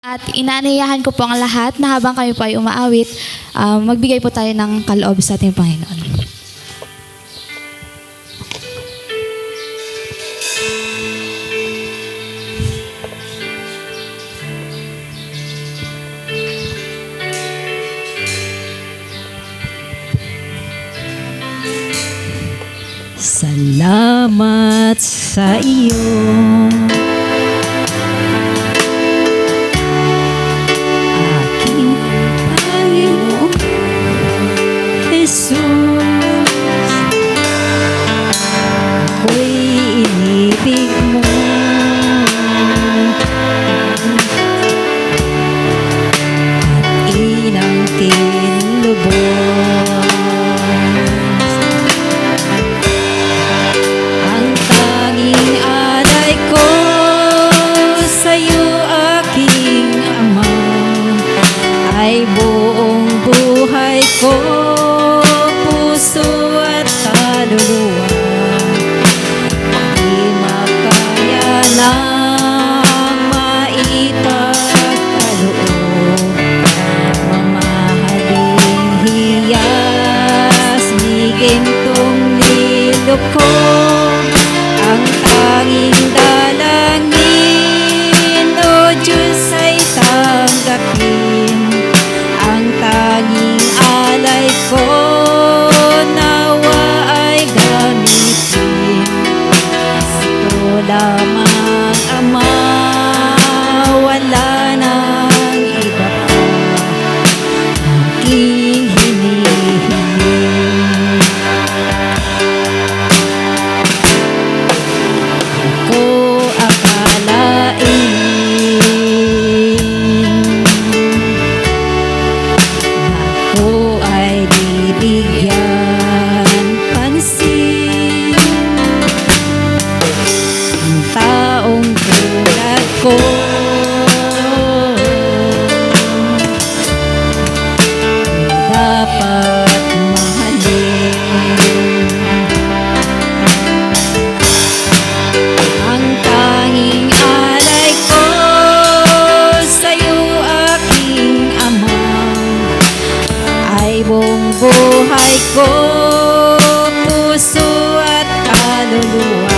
At inaanyayahan ko po ang lahat na habang kami po ay umaawit, magbigay po tayo ng kaloob sa ating Panginoon. Salamat sa iyo, aking Panginoon Jesus. Ako'y inibig mo, at inangkin lubos. Ay buong buhay ko, puso at kaluluwa, di makaya nang maitagkaloob. Mamahaling hiyas, ni gintong nilog ko, ang tanging dalangin, o Diyos ay tanggapin. Tanging alay ko, nawa ay gamitin. Ito lamang, Ama, wala nang iba pa aking hinihiling. Ako akalain bigyan pansin. Ang taong tulad ko dapat mahalin. Ang tanging alay ko sa'yo, aking Ama, ay buong buhay ko, puso at kaluluwa,